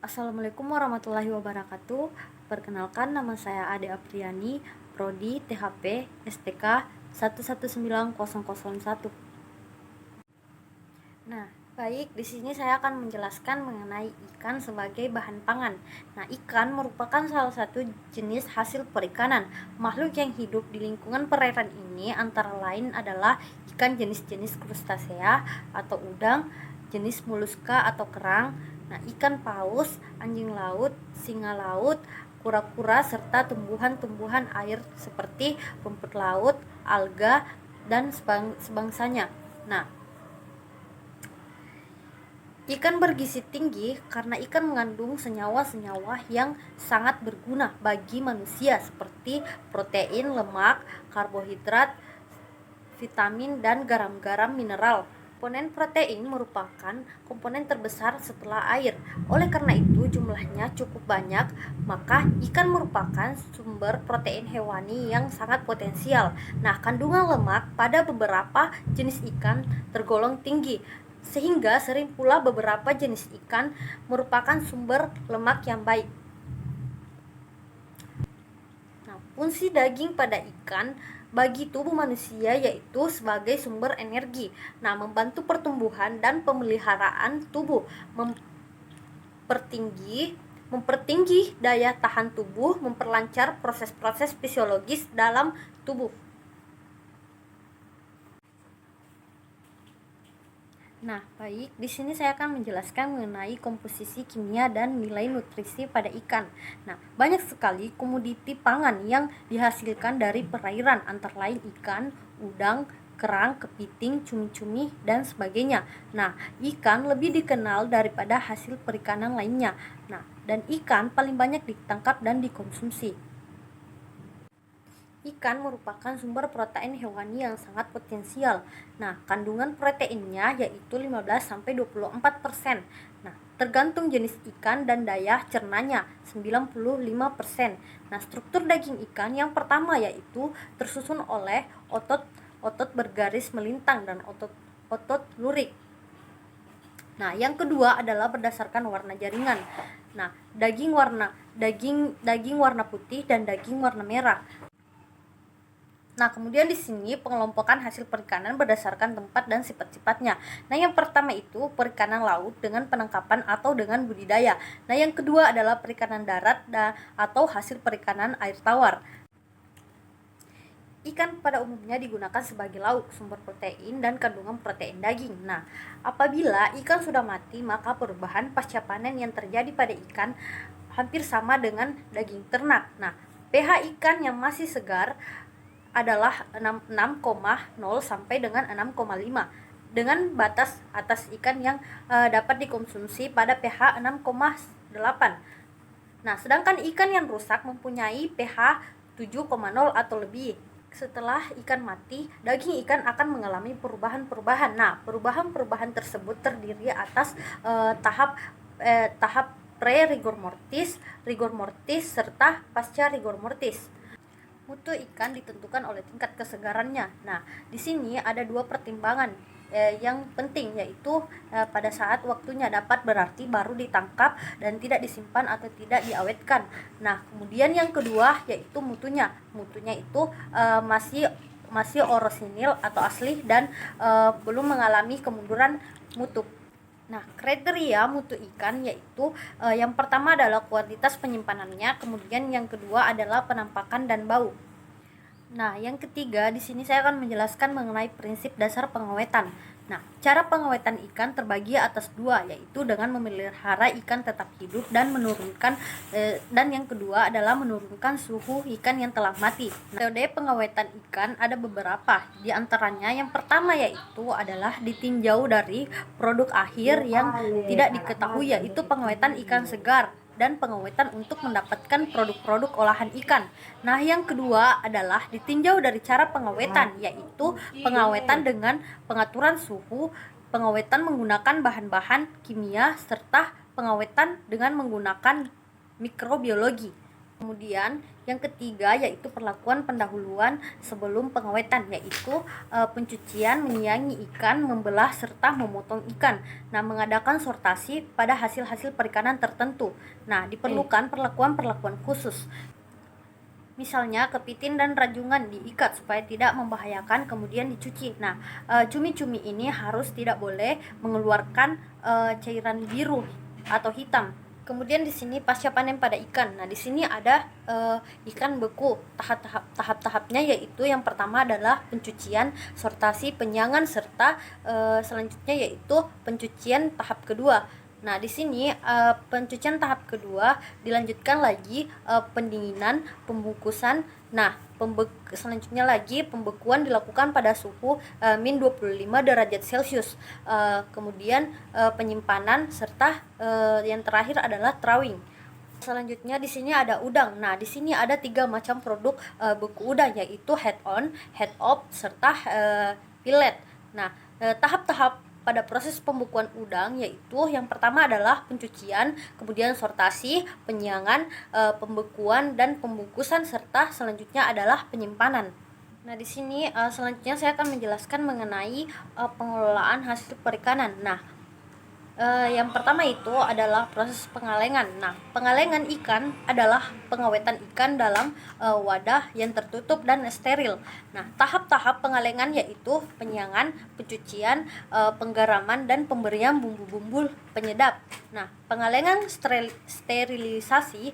Assalamualaikum warahmatullahi wabarakatuh. Perkenalkan, nama saya Ade Apriani, Prodi THP STK 119001. Nah, baik, di sini saya akan menjelaskan mengenai ikan sebagai bahan pangan. Nah, ikan merupakan salah satu jenis hasil perikanan. Makhluk yang hidup di lingkungan perairan ini antara lain adalah ikan jenis-jenis krustasea atau udang, jenis moluska atau kerang, nah ikan paus, anjing laut, singa laut, kura-kura, serta tumbuhan-tumbuhan air seperti rumput laut, alga, dan sebangsanya. Nah, ikan bergizi tinggi karena ikan mengandung senyawa-senyawa yang sangat berguna bagi manusia seperti protein, lemak, karbohidrat, vitamin, dan garam-garam mineral. Komponen protein merupakan komponen terbesar setelah air. Oleh karena itu, jumlahnya cukup banyak, maka ikan merupakan sumber protein hewani yang sangat potensial. Nah, kandungan lemak pada beberapa jenis ikan tergolong tinggi, sehingga sering pula beberapa jenis ikan merupakan sumber lemak yang baik. Nah, fungsi daging pada ikan bagi tubuh manusia yaitu sebagai sumber energi. Nah, membantu pertumbuhan dan pemeliharaan tubuh, mempertinggi daya tahan tubuh, memperlancar proses-proses fisiologis dalam tubuh. Nah, baik, di sini saya akan menjelaskan mengenai komposisi kimia dan nilai nutrisi pada ikan. Nah, banyak sekali komoditi pangan yang dihasilkan dari perairan, antara lain ikan, udang, kerang, kepiting, cumi-cumi, dan sebagainya. Nah, ikan lebih dikenal daripada hasil perikanan lainnya. Nah, dan ikan paling banyak ditangkap dan dikonsumsi. Ikan merupakan sumber protein hewani yang sangat potensial. Nah, kandungan proteinnya yaitu 15-24%. Nah, tergantung jenis ikan dan daya cernanya 95%. Nah, struktur daging ikan yang pertama yaitu tersusun oleh otot bergaris melintang dan otot lurik. Nah, yang kedua adalah berdasarkan warna jaringan. Nah, daging warna putih dan daging warna merah. Nah, kemudian di sini pengelompokan hasil perikanan berdasarkan tempat dan sifat-sifatnya. Nah, yang pertama itu perikanan laut dengan penangkapan atau dengan budidaya. Nah, yang kedua adalah perikanan darat atau hasil perikanan air tawar. Ikan pada umumnya digunakan sebagai lauk, sumber protein dan kandungan protein daging. Nah, apabila ikan sudah mati, maka perubahan pasca panen yang terjadi pada ikan hampir sama dengan daging ternak. Nah, pH ikan yang masih segar adalah 6,0 sampai dengan 6,5 dengan batas atas ikan yang dapat dikonsumsi pada pH 6,8. Nah, sedangkan ikan yang rusak mempunyai pH 7,0 atau lebih. Setelah ikan mati, daging ikan akan mengalami perubahan-perubahan. Nah, perubahan-perubahan tersebut terdiri atas tahap pre-rigor mortis, rigor mortis, serta pasca rigor mortis. Mutu ikan ditentukan oleh tingkat kesegarannya. Nah, di sini ada dua pertimbangan yang penting, yaitu pada saat waktunya dapat berarti baru ditangkap dan tidak disimpan atau tidak diawetkan. Nah, kemudian yang kedua yaitu mutunya. Mutunya itu masih orosinil atau asli dan belum mengalami kemunduran mutu. Nah, kriteria mutu ikan yaitu yang pertama adalah kuantitas penyimpanannya, kemudian yang kedua adalah penampakan dan bau. Nah, yang ketiga di sini saya akan menjelaskan mengenai prinsip dasar pengawetan. Nah, cara pengawetan ikan terbagi atas dua, yaitu dengan memelihara ikan tetap hidup dan dan yang kedua adalah menurunkan suhu ikan yang telah mati. Metode pengawetan ikan ada beberapa, di antaranya yang pertama yaitu adalah ditinjau dari produk akhir yang tidak diketahui, yaitu pengawetan ikan segar dan pengawetan untuk mendapatkan produk-produk olahan ikan. Nah, yang kedua adalah ditinjau dari cara pengawetan, yaitu pengawetan dengan pengaturan suhu, pengawetan menggunakan bahan-bahan kimia, serta pengawetan dengan menggunakan mikrobiologi. Kemudian yang ketiga yaitu perlakuan pendahuluan sebelum pengawetan, yaitu pencucian, menyiangi ikan, membelah serta memotong ikan. Nah, mengadakan sortasi pada hasil-hasil perikanan tertentu. Nah, diperlukan perlakuan-perlakuan khusus. Misalnya kepiting dan rajungan diikat supaya tidak membahayakan, kemudian dicuci. Nah, cumi-cumi ini harus tidak boleh mengeluarkan cairan biru atau hitam. Kemudian di sini pasca panen pada ikan. Nah, di sini ada ikan beku. Tahap-tahapnya yaitu yang pertama adalah pencucian, sortasi, penyangan serta selanjutnya yaitu pencucian tahap kedua. Nah, di sini pencucian tahap kedua dilanjutkan lagi pendinginan, pembungkusan. Nah, selanjutnya lagi pembekuan dilakukan pada suhu min 25 derajat Celcius. Kemudian penyimpanan serta yang terakhir adalah trawing. Selanjutnya di sini ada udang. Nah, di sini ada 3 macam produk beku udang, yaitu head on, head off serta fillet. Nah, tahap-tahap pada proses pembekuan udang yaitu yang pertama adalah pencucian, kemudian sortasi, penyiangan, pembekuan dan pembungkusan serta selanjutnya adalah penyimpanan. Nah, di sini selanjutnya saya akan menjelaskan mengenai pengelolaan hasil perikanan. Nah, yang pertama itu adalah proses pengalengan. Nah, pengalengan ikan adalah pengawetan ikan dalam wadah yang tertutup dan steril. Nah, tahap-tahap pengalengan yaitu penyiangan, pencucian, penggaraman dan pemberian bumbu-bumbu penyedap. Nah, pengalengan, sterilisasi,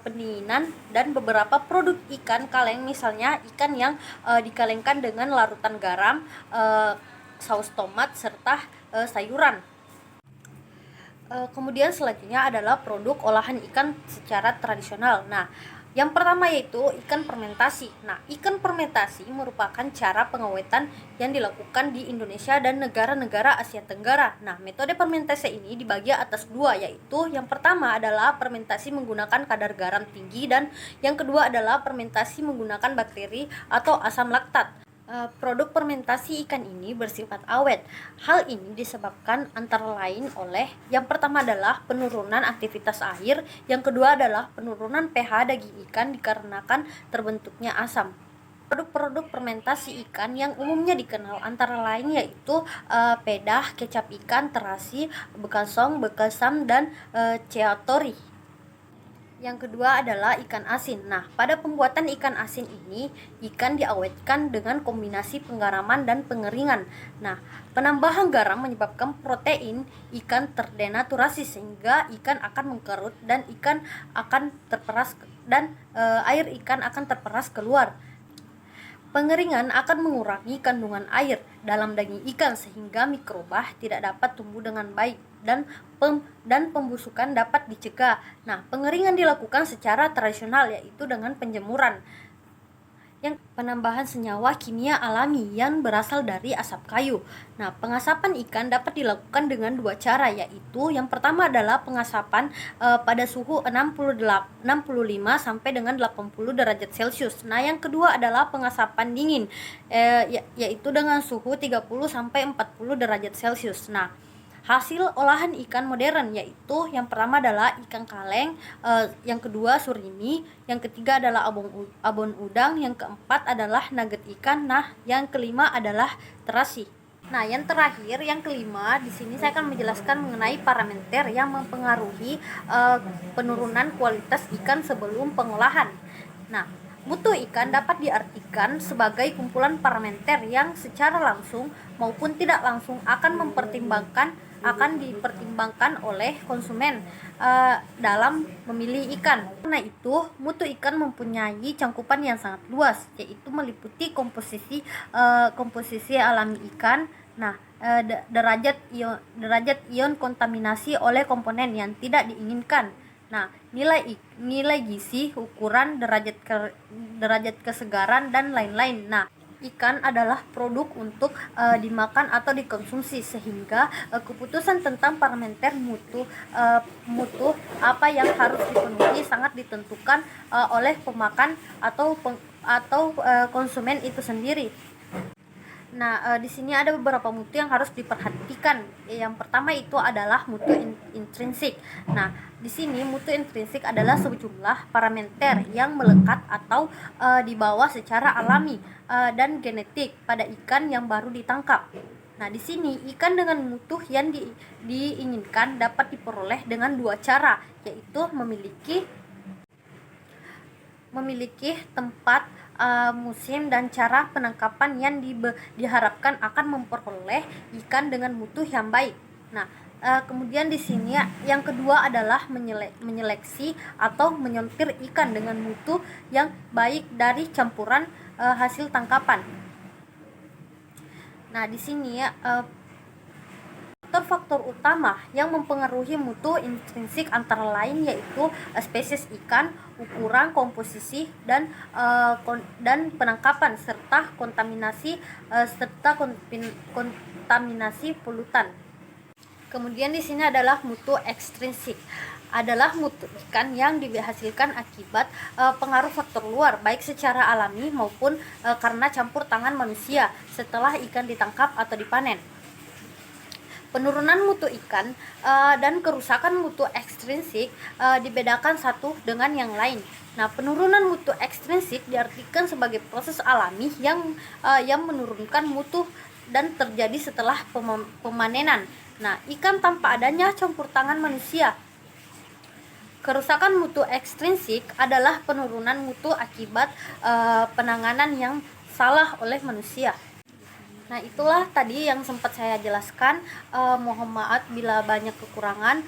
pendinginan dan beberapa produk ikan kaleng, misalnya ikan yang dikalengkan dengan larutan garam, saus tomat serta sayuran. Kemudian selanjutnya adalah produk olahan ikan secara tradisional. Nah, yang pertama yaitu ikan fermentasi. Nah, ikan fermentasi merupakan cara pengawetan yang dilakukan di Indonesia dan negara-negara Asia Tenggara. Nah, metode fermentasi ini dibagi atas 2, yaitu yang pertama adalah fermentasi menggunakan kadar garam tinggi dan yang kedua adalah fermentasi menggunakan bakteri atau asam laktat. Produk fermentasi ikan ini bersifat awet. Hal ini disebabkan antara lain oleh yang pertama adalah penurunan aktivitas air, yang kedua adalah penurunan pH daging ikan dikarenakan terbentuknya asam. Produk-produk fermentasi ikan yang umumnya dikenal antara lain yaitu pedah, kecap ikan, terasi, bekasong, bekasam, dan ceatori. Yang kedua adalah ikan asin. Nah, pada pembuatan ikan asin ini, ikan diawetkan dengan kombinasi penggaraman dan pengeringan. Nah, penambahan garam menyebabkan protein ikan terdenaturasi sehingga ikan akan mengkerut dan ikan akan terperas dan air ikan akan terperas keluar. Pengeringan akan mengurangi kandungan air dalam daging ikan sehingga mikroba tidak dapat tumbuh dengan baik dan pembusukan dapat dicegah. Nah, pengeringan dilakukan secara tradisional yaitu dengan penjemuran yang penambahan senyawa kimia alami yang berasal dari asap kayu. Nah, pengasapan ikan dapat dilakukan dengan 2 cara, yaitu yang pertama adalah pengasapan pada suhu 65 sampai dengan 80 derajat Celcius. Nah, yang kedua adalah pengasapan dingin yaitu dengan suhu 30 sampai 40 derajat Celcius. Nah, hasil olahan ikan modern yaitu yang pertama adalah ikan kaleng, yang kedua surimi, yang ketiga adalah abon udang, yang keempat adalah nugget ikan, nah yang kelima adalah terasi. Nah, yang terakhir, yang kelima, di sini saya akan menjelaskan mengenai parameter yang mempengaruhi penurunan kualitas ikan sebelum pengolahan. Nah, mutu ikan dapat diartikan sebagai kumpulan parameter yang secara langsung maupun tidak langsung akan dipertimbangkan oleh konsumen dalam memilih ikan. Karena itu, mutu ikan mempunyai cangkupan yang sangat luas, yaitu meliputi komposisi alami ikan, derajat ion kontaminasi oleh komponen yang tidak diinginkan. Nah, nilai gizi, ukuran, derajat kesegaran dan lain-lain. Nah, ikan adalah produk untuk dimakan atau dikonsumsi sehingga keputusan tentang parameter mutu apa yang harus dipenuhi sangat ditentukan oleh pemakan atau konsumen itu sendiri. Nah, di sini ada beberapa mutu yang harus diperhatikan. Yang pertama itu adalah mutu intrinsik. Nah, di sini mutu intrinsik adalah sejumlah parameter yang melekat atau dibawa secara alami dan genetik pada ikan yang baru ditangkap. Nah, di sini ikan dengan mutu yang diinginkan dapat diperoleh dengan dua cara, yaitu memiliki tempat, musim, dan cara penangkapan yang diharapkan akan memperoleh ikan dengan mutu yang baik. Nah, kemudian di sini yang kedua adalah menyeleksi atau menyortir ikan dengan mutu yang baik dari campuran hasil tangkapan. Nah, di sini faktor-faktor utama yang mempengaruhi mutu intrinsik antara lain yaitu spesies ikan, ukuran, komposisi, dan penangkapan serta kontaminasi polutan. Kemudian di sini adalah mutu ekstrinsik, adalah mutu ikan yang dihasilkan akibat pengaruh faktor luar, baik secara alami maupun karena campur tangan manusia setelah ikan ditangkap atau dipanen. Penurunan mutu ikan dan kerusakan mutu ekstrinsik dibedakan satu dengan yang lain. Nah, penurunan mutu ekstrinsik diartikan sebagai proses alami yang menurunkan mutu dan terjadi setelah pemanenan. Nah, ikan tanpa adanya campur tangan manusia. Kerusakan mutu ekstrinsik adalah penurunan mutu akibat penanganan yang salah oleh manusia. Nah, itulah tadi yang sempat saya jelaskan. Mohon maaf bila banyak kekurangan.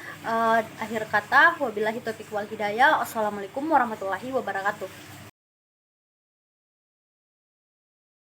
Akhir kata, wabillahi taufiq wal hidayah. Wassalamualaikum warahmatullahi wabarakatuh.